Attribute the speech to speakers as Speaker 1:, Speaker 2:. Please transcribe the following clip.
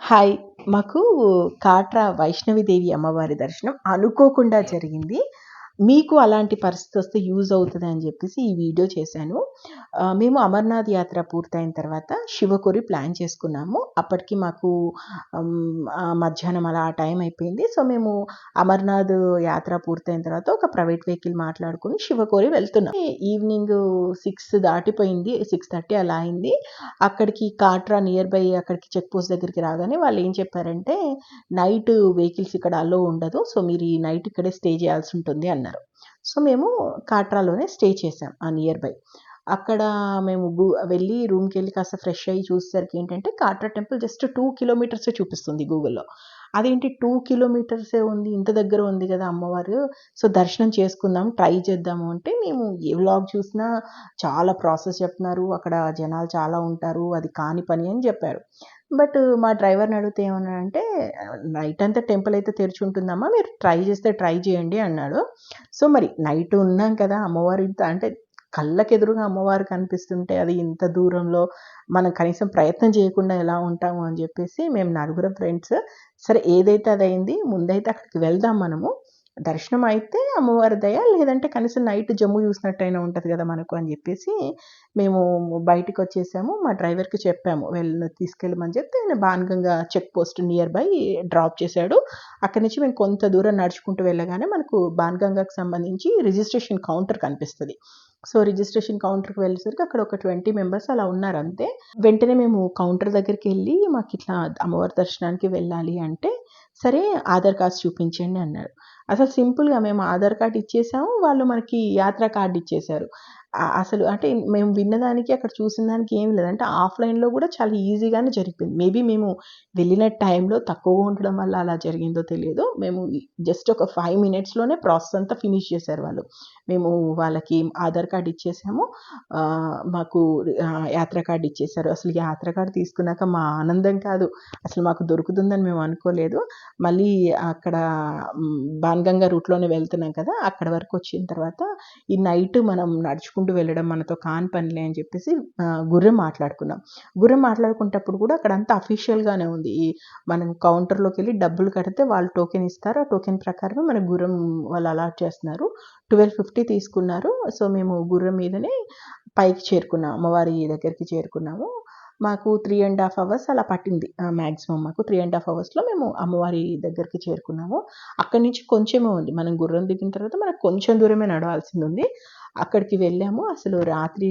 Speaker 1: Hi. మాకు కాట్రా వైష్ణవిదేవి అమ్మవారి దర్శనం అనుకోకుండా జరిగింది. మీకు అలాంటి పరిస్థితొస్తే యూజ్ అవుతదని జెప్పేసి ఈ వీడియో చేశాను. మేము అమర్నాథ్ యాత్ర పూర్తయిన తర్వాత శివకొరి ప్లాన్ చేసుకున్నాము. అప్పటికి మాకు మధ్యాహ్నం అలా ఆ టైం అయిపోయింది. సో, మేము అమర్నాథ్ యాత్ర పూర్తయిన తర్వాత ఒక ప్రైవేట్ వెహికల్ మాట్లాడుకొని శివకొరి వెళ్తున్నాం. ఈవినింగ్ 6 దాటిపోయింది. 6:30 అలా అయింది. అక్కడికి కాట్రా నియర్ బై అక్కడికి చెక్ పోస్ట్ దగ్గరికి రాగానే వాళ్ళేం చెప్పారంటే, నైట్ వెహికల్స్ ఇక్కడ అలో ఉండదు. సో, మీరు ఈ నైట్ ఇక్కడే స్టే చేయాల్సి ఉంటుంది అన్నారు. సో, మేము కాట్రాలోనే స్టే చేసాం నియర్ బై. అక్కడ మేము వెళ్ళి రూమ్‌కెళ్ళి కాస్త ఫ్రెష్ అయ్యి చూసేసరికి ఏంటంటే, కాట్రా టెంపుల్ జస్ట్ 2 కిలోమీటర్సే చూపిస్తుంది గూగుల్‌లో. అదేంటి 2 కిలోమీటర్సే ఉంది, ఇంత దగ్గర ఉంది గదా అమ్మవారు. సో, దర్శనం చేసుకుందాం, ట్రై చేద్దాము అంటే, మేము ఏ వ్లాగ్ చూసినా చాలా ప్రాసెస్ చెప్తున్నారు. అక్కడ జనాలు చాలా ఉంటారు. అది కాని పని అని చెప్పారు. బట్ మా డ్రైవర్‌ని అడిగితే ఏమన్నాడంటే, నైట్ అంతా టెంపుల్ అయితే తెరిచి ఉంటుందమ్మా, మీరు ట్రై చేస్తే ట్రై చేయండి అన్నాడు. సో, మరి నైట్ ఉన్నాం కదా, అమ్మవారు ఇంత అంటే కళ్ళకెదురుగా అమ్మవారు కనిపిస్తుంటే అది ఇంత దూరంలో మనం కనీసం ప్రయత్నం చేయకుండా ఎలా ఉంటాము అని చెప్పేసి మేము నలుగురం ఫ్రెండ్స్, సరే ఏదైతే అదయింది, ముందైతే అక్కడికి వెళ్దాం మనము. దర్శనం అయితే అమ్మవారి దయ, లేదంటే కనీసం నైట్ జమ్ము చూసినట్టయినా ఉంటది కదా మనకు అని చెప్పేసి మేము బయటికొచ్చేసాము. మా డ్రైవర్‌కి చెప్పాము, తీసుకెళ్ళమని చెప్తే ఆయన Banganga check post near by drop చేశాడు. అక్కడి నుంచి మేము కొంత దూరం నడుచుకుంటూ వెళ్ళగానే మనకు బాన్‌గంగాకి సంబంధించి రిజిస్ట్రేషన్ కౌంటర్ కనిపిస్తది. సో, రిజిస్ట్రేషన్ కౌంటర్‌కి వెళ్ళేసరికి అక్కడ ఒక 20 మెంబర్స్ అలా ఉన్నారంతే. వెంటనే మేము కౌంటర్ దగ్గరికెళ్ళి మాకిట్లా అమ్మవారి దర్శనానికి వెళ్ళాలి అంటే, సరే ఆధార్ కార్డ్స్ చూపించండి అన్నారు. అసలు సింపుల్‌గా మేము ఆధార్ కార్డ్ ఇచ్చేసాము. వాళ్ళు మనకి యాత్రా కార్డ్ ఇచ్చేశారు. అసలు అంటే మేము విన్నదానికి, అక్కడ చూసిన దానికి ఏమి లేదు. అంటే ఆఫ్‌లైన్‌లో గూడా చాలా ఈజీగానే జరిగిపోయింది. మేబీ మేము వెళ్ళిన టైంలో తక్కువగా ఉండడం వల్ల అలా జరిగిందో తెలియదు. మేము జస్ట్ ఒక 5 మినిట్స్‌లోనే ప్రాసెస్ అంతా ఫినిష్ చేశారు వాళ్ళు. మేము వాళ్ళకి ఆధార్ కార్డ్ ఇచ్చేసాము. మాకు యాత్రా కార్డ్ ఇచ్చేశారు. అసలు యాత్రా కార్డ్ తీసుకున్నాక మా ఆనందం కాదు, అసలు మాకు దొరుకుతుందని మేము అనుకోలేదు. మళ్ళీ అక్కడ బాన్‌గంగా రూట్‌లోనే వెళ్తున్నాం కదా, అక్కడి వరకు వచ్చిన తర్వాత ఈ నైట్ మనం నడుచుకుంటూ వెళ్ళడం మనతో కాని పనిలే అని చెప్పేసి గుర్రం మాట్లాడుకున్నాం. గుర్రం మాట్లాడుకునేటప్పుడు కూడా అక్కడంతా అఫీషియల్‌గానే ఉంది. మనం కౌంటర్‌లోకెళ్ళి డబ్బులు కడితే వాళ్ళు టోకెన్ ఇస్తారు. ఆ టోకెన్ ప్రకారమే మనకు గుర్రం వాళ్ళు అలాట్ చేస్తున్నారు. 1250 తీసుకున్నారు. సో, మేము గుర్రం మీదనే పైకి చేరుకున్నాం. అమ్మవారి దగ్గరికి చేరుకున్నాము. మాకు 3½ అవర్స్ అలా పట్టింది. మాక్సిమం మాకు 3½ అవర్స్‌లో మేము అమ్మవారి దగ్గరికి చేరుకున్నాము. అక్కడి నుంచి కొంచెమే ఉంది. మనం గుర్రం దిగిన తర్వాత మనకు కొంచెం దూరమే నడవాల్సిందుంది. అక్కడికి వెళ్ళాము. అసలు రాత్రి